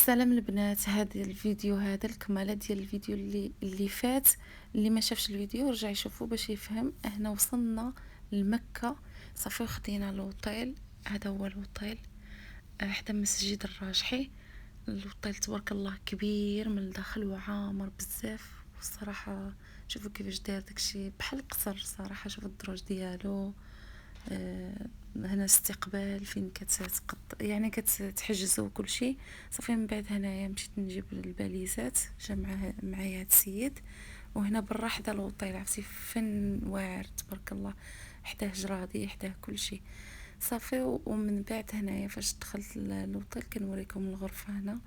السلام البنات. هذا الفيديو هذا الكمالة ديال الفيديو اللي فات. اللي ما شافش الفيديو رجع يشوفه باش يفهم. هنا وصلنا لمكة صافي، وخدينا لوطيل. هذا هو الوطيل حدا مسجد الراجحي. الوطيل تبارك الله كبير من الداخل وعامر بزاف، والصراحة شوفوا كيفاش داير داكشي بحال القصر. صراحة شوفوا الدروج ديالو. هنا استقبال فين يعني كتحجزوا كل شيء صافي. من بعد هنايا مشيت نجيب الباليزات، جا معايا هاد السيد. وهنا برا حدا الوطيل عرفتي فن واعر تبارك الله، حداه جرادي حداه كل شيء صافي. ومن بعد هنايا فاش دخلت الوطيل كنوريكم الغرفة. هنا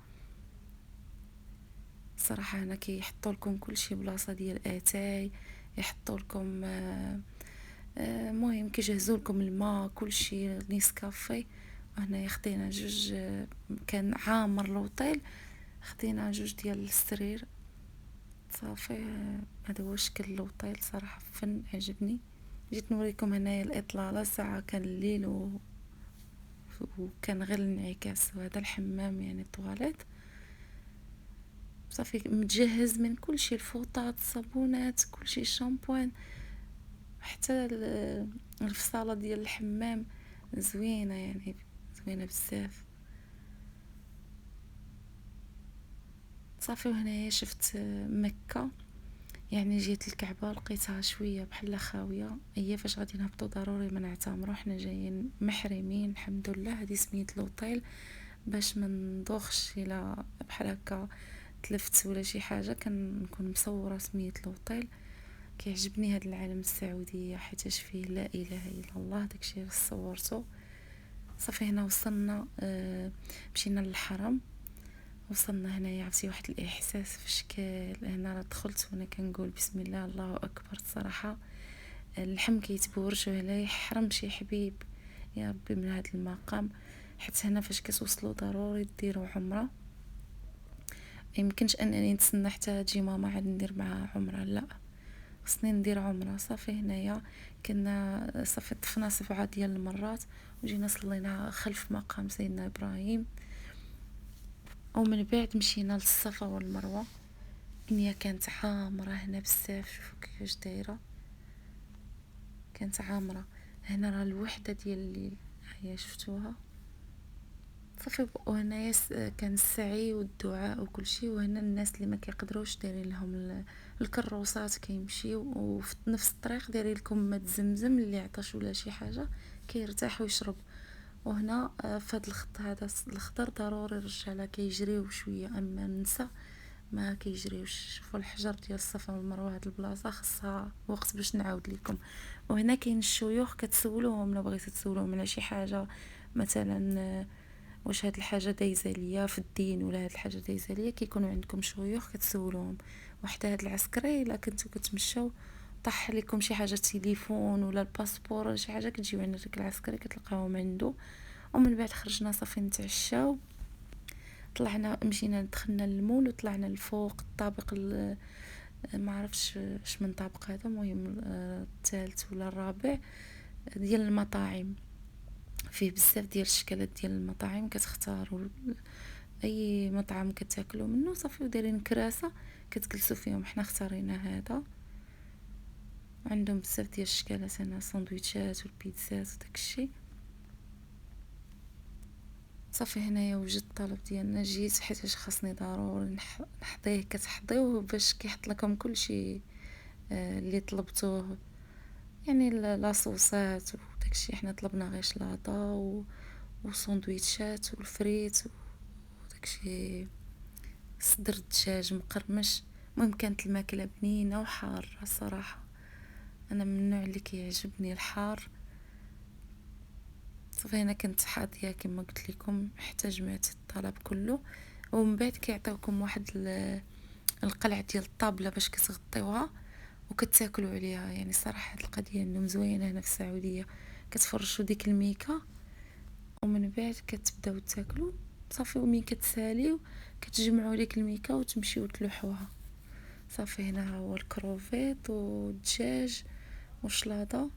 صراحة هنا كيحطوا لكم كل شيء، بلاصة ديال اتاي، يحطوا لكم المهم كيجهزوا لكم الماء كل شيء، نيسكافي. هنا خدينا جوج، كان عامر الوطيل، خدينا جوج ديال السرير صافي. هذا هو شكل الوطيل صراحه فن عجبني. جيت نوريكم هنايا الاطلاله، ساعه كان الليل وكان غير الانعكاس. وهذا الحمام يعني الطواليت صافي متجهز من كل شيء، الفوطات الصابونات كل شيء، الشامبوان، حتى الفصاله ديال الحمام زوينه، يعني زوينه بزاف صافي. وهنايا شفت مكة، يعني جيت الكعبة لقيتها شوية بحال خاوية. هي فاش غادي نهبطو ضروري ما نعتمرو، حنا جايين محرمين الحمد لله. هذه سميت لوطيل باش ما ندوخش الى بحال هكا تلفت ولا شي حاجه، كنكون مصوره سميت لوطيل. كيعجبني هذا العالم السعوديه حيتاش فيه لا اله الا الله، داكشي اللي صورته صافي. هنا وصلنا مشينا للحرم. وصلنا هنايا عرفتي واحد الاحساس في الشكل. هنا راه دخلت وانا كنقول بسم الله الله اكبر. الصراحه اللحم كيتبورش ولا يحرم شي حبيب يا ربي من هذا المقام. حيت هنا فاش كتوصلوا ضروري ديروا عمره. يمكنش انني نتسنى حتى تجي ماما عاد ندير معها عمره، لا خصني ندير عمره صافي. هنايا كنا صافي طفنا 7 ديال المرات وجينا صلينا خلف مقام سيدنا ابراهيم. ومن بعد مشينا للصفا والمروه. الدنيا كانت عامره هنا بزاف، شوفوا كيفاش دايره، كانت عامره. هنا راه الوحده ديال الليل، هيا شفتوها صافي. وهنايا كان السعي والدعاء وكل شيء. وهنا الناس اللي ما كيقدروش دايرين لهم الكروسات كيمشيو، وفي نفس الطريق دايرين لكم ماء زمزم اللي عطش ولا شي حاجه كيرتاح ويشرب. وهنا في هذا الخط هذا الخضر ضروري الرجاله كيجريو شويه، اما النساء ما كيجريوش. شوفوا الحجر ديال الصفا والمروه، هاد البلاصه خاصها وقت باش نعاود لكم. وهنا كاين الشيوخ كتسولوهم لو بغيتو تسولوهم على شي حاجه، مثلا واش هاد الحاجه دايزه ليا في الدين ولا هاد الحاجه دايزه ليا، كيكونوا عندكم شيوخ كتسولوهم. وحتى هاد العسكري الا كنتو كتمشاو طاح لكم شي حاجه تليفون ولا الباسبور ولا شي حاجه كتجيو عند داك العسكري كتلقاوهم عنده. ومن بعد خرجنا صافي نتعشاو، طلعنا مشينا دخلنا للمول وطلعنا الفوق الطابق ما عرفتش اش من طابق هذا، المهم الثالث ولا الرابع ديال المطاعم. فيه بزاف ديال الشكلات ديال المطاعم، كتختاروا اي مطعم كتاكلوا منه صافي. ودايرين كراسه كتجلسوا فيهم، حنا اختارينا هذا. عندهم بزاف ديال الشكلات هنا، سندويتشات والبيتزات وداكشي صافي. هنايا وجدت الطلب ديالنا، جيت حيتاش خاصني ضروري نحضيه. كتحضيوه باش كيحط لكم كل شيء اللي طلبتوه، يعني لاصوصات وداكشي. حنا طلبنا غير شلاضه وسندويتشات والفريت وداكشي، صدر الدجاج مقرمش. المهم كانت الماكله بنينه وحاره الصراحه. انا من النوع اللي كيعجبني الحار صافي. هنا كنت حاضيه كما قلت لكم حتى جمعت الطلب كله. ومن بعد كيعطيوكم واحد القلع ديال الطابله باش كتغطيوها وكتاكلوا عليها. يعني صراحه هاد القضيه عندهم زوينه هنا في السعوديه. كتفرشوا ديك الميكه ومن بعد كتبداو تاكلوا صافي. ومين كتساليو كتجمعوا ديك الميكه وتمشيو تلوحوها صافي. هنا هو الكروفيط والدجاج والشلاضه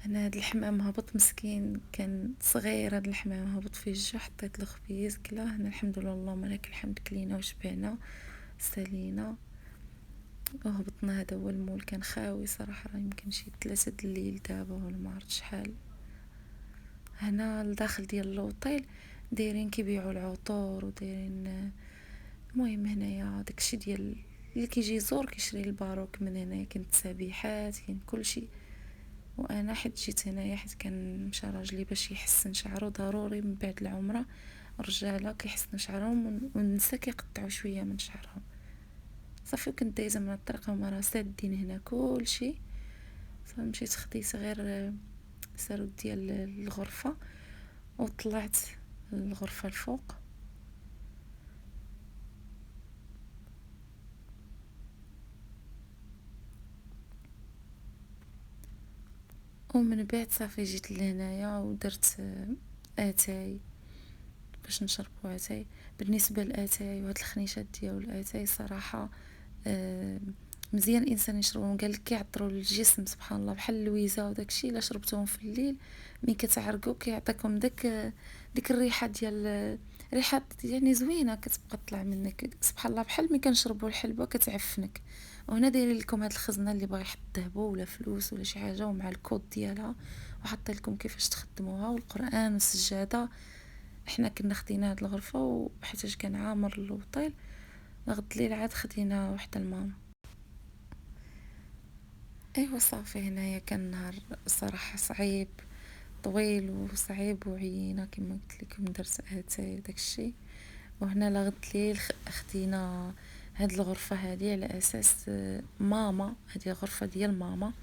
انا هاد الحمام هبط مسكين، كان صغير هاد الحمام، هبط في الجو، حطيت له خبيز كلاه. هنا الحمد لله اللهم لك الحمد، كلينا وشبعنا سالينا وهبطنا. هذا هو المول كان خاوي صراحه، راه يمكن شي 3 د الليل دابا ولا ما عرفت شحال. هنا الداخل ديال لوطيل دايرين كيبيعوا العطور ودايرين، المهم هنايا داكشي ديال اللي كيجي يزور كيشري الباروك من هنايا، كاين التسابيحات، كاين كلشي. وانا حيت جيت هنايا حيت كان مشى راجلي باش يحسن شعره ضروري من بعد العمره. الرجاله كيحسنوا شعرهم والنساء كيقطعوا شويه من شعرهم صافي. كنت دايزه من الطريق هما راه سادين هنا كلشي. فمشيت خديت غير سارود ديال الغرفه وطلعت الغرفه الفوق. ومن بعد صافي جيت لهنايا ودرت اتاي باش نشربوا اتاي. بالنسبه للاتاي وهاد الخنيشات ديال الاتاي صراحه مزيان الانسان يشربهم، قال لك كيعطروا للجسم سبحان الله، بحال اللويزه وداكشي الا شربتوهم في الليل ملي كتعرقوا كيعطيكم ديك الريحه ديال ريحه يعني زوينه كتبقى تطلع منك سبحان الله، بحال ملي كنشربوا الحلبه كتعفنك. وهنا دايرين لكم هاد الخزنه اللي باغي يحط ذهبو ولا فلوس ولا شي حاجه ومع الكود ديالها، وحاطين لكم كيفاش تخدموها والقران والسجاده. احنا كنا خدينا هاد الغرفه وحيتاش كان عامر الوطيل، غد الليل عاد خدينا وحده لماما. ايوا صافي هنايا كان نهار صراحه صعيب، طويل وصعيب وعيينا كما قلت لكم، درت اتاي وداكشي. وهنا لغد الليل خدينا هاد الغرفه هذه على اساس ماما، هذه الغرفه ديال ماما.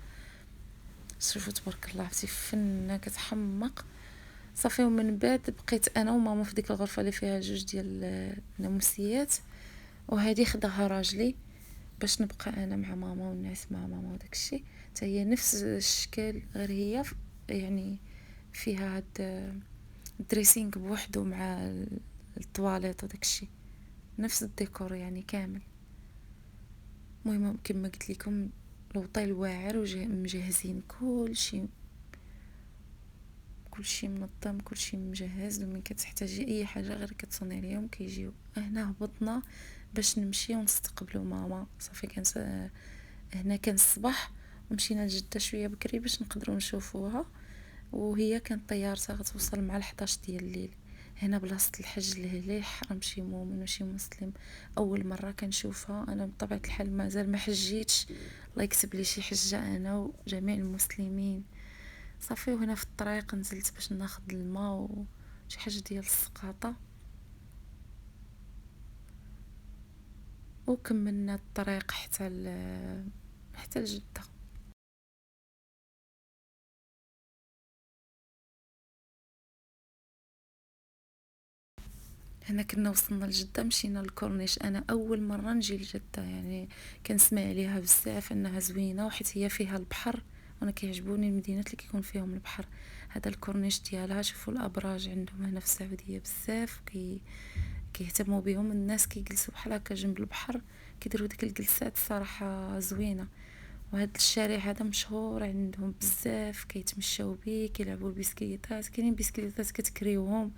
شوفوا تبارك الله عرفتي فنه كتحمق صافي. ومن بعد بقيت انا وماما في ديك الغرفه اللي فيها جوج ديال الناموسيات، وهذه خداها راجلي باش نبقى انا مع ماما والناس مع ماما وداكشي. حتى هي نفس الشكل غير هي يعني فيها هاد الدريسينغ بوحدو مع الطواليت وداكشي، نفس الديكور يعني كامل. المهم كما قلت لكم الوطيل واعر ومجهزين كلشي منظم، كلشي مجهز، ومن كتحتاجي اي حاجه غير كتصوني عليهم كيجيو. هنا هبطنا باش نمشي ونستقبلوا ماما صافي. كانت هنا كان الصباح ومشينا لجدة شويه بكري باش نقدروا نشوفوها، وهي كانت طيارتها غتوصل مع 11 ديال الليل. هنا بلاصه الحج الهلي حرم شي مؤمن وشي مسلم، اول مره كنشوفها. انا بطبيعه الحال مازال ما حجيتش، الله يكتب لي شي حجه انا وجميع المسلمين صافي. وهنا في الطريق نزلت باش ناخذ الماء وشي حاجه ديال السقاطه، وكملنا الطريق حتى لجده. هنا كنا وصلنا لجده مشينا للكورنيش. انا اول مره نجي لجده يعني كنسمع عليها بزاف انها زوينه وحيت هي فيها البحر، وانا كيعجبوني المدينات اللي كيكون فيهم البحر. هذا الكورنيش ديالها شوفوا الابراج عندهم هنا في السعوديه بزاف كيهتموا بهم الناس، كيجلسوا بحال هكا جنب البحر كيديروا ديك الجلسات صراحه زوينه. وهذا الشارع هذا مشهور عندهم بزاف، كيتمشاو بيه كيلعبوا البسكليتات، كاينين بسكليتات كتكريوهم،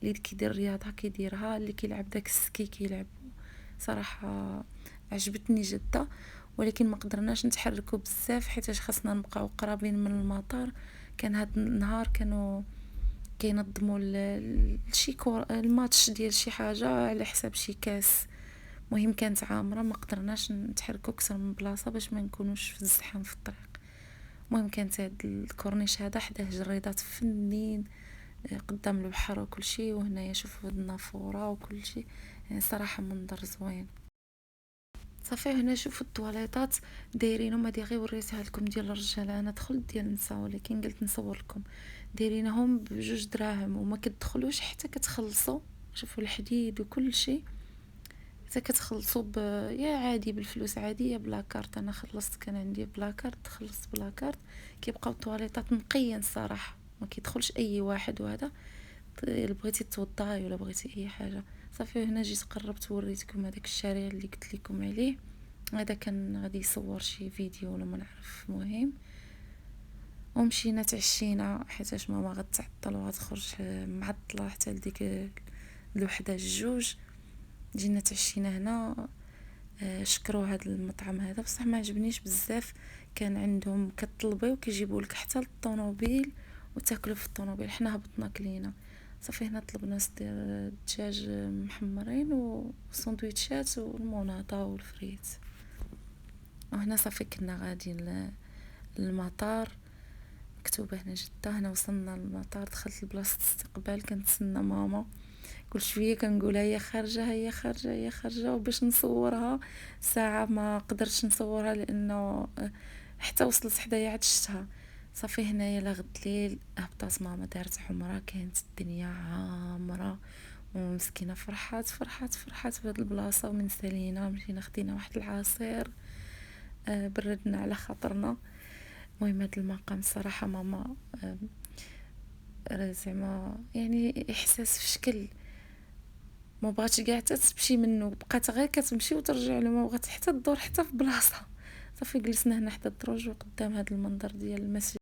اللي كيدير رياضه كيديرها، اللي كيلعب داك السكي كيلعب. صراحه عجبتني جده، ولكن ما قدرناش نتحركوا بزاف حيتاش خاصنا نبقاو قرابين من المطار. كان هاد النهار كانوا كينظموا شي الماتش ديال شي حاجه على حساب شي كاس، مهم كانت عامره ما قدرناش نتحركوا اكثر من بلاصه باش ما نكونوش في الزحام في الطريق. المهم كانت هاد الكورنيش هذا حداه جريدات فنين قدام البحر وكل شيء، وهنايا شوفوا هاد النافوره وكل شيء، يعني صراحه منظر زوين. صافي هنا شوفوا الطواليطات دايرينهم، هادي غير وريتها لكم ديال الرجال، انا دخلت ديال النساء ولكن قلت نصور لكم. دايرينهم بجوج دراهم وما كتدخلوش حتى كتخلصوا. شوفوا الحديد وكل شيء حتى كتخلصوا يا عادي بالفلوس عاديه بلا كارت. انا خلصت كان عندي بلا كارت، خلصت بلا كارت. كيبقاو الطواليطات نقيا الصراحه، ما كيدخلش اي واحد. وهذا الا بغيتي توضاي ولا بغيتي اي حاجه صافي. هنا جيت قربت وريتكم هذاك الشارع اللي قلت لكم عليه. هذا كان غادي يصور شي فيديو ولا ما نعرف، مهم. ومشينا تعشينا حيتاش ماما غتعطل وغتخرج معطله حتى لديك الوحده الجوج. جينا تعشينا هنا. شكروا هذا المطعم هذا بصح ما عجبنيش بزاف. كان عندهم كطلبي وكيجيبوا لك حتى للطوموبيل وتاكلوا في الطوموبيل. حنا هبطنا كلينا صافي. هنا طلبنا صدير الدجاج محمرين وسندويتشات والموناطه والفريت. وهنا صافي كنا غاديين للمطار. مكتوبه هنا جده. هنا وصلنا للمطار دخلت لبلاصه الاستقبال كنتسنى ماما. كل شويه كنقولها هي خارجه هي خارجه هي خارجه وباش نصورها ساعه ما قدرتش نصورها لانه حتى وصلت حدايا عاد شفتها. صافي هنايا لغد ليل هبطات ماما دارت عمره. كانت الدنيا عامره ومسكينه فرحات فرحات فرحات بهاد البلاصه. ومن سالينا مشينا خدينا واحد العصير بردنا على خاطرنا. المهم هاد المقام الصراحه ماما زعما يعني احساس في شكل ما بغاتش كاع تمشي منه. بقات غير كتمشي وترجع له ما بغات حتى تدور حتى في بلاصه. صافي جلسنا هنا حدا الدروج وقدام هذا المنظر ديال المسجد.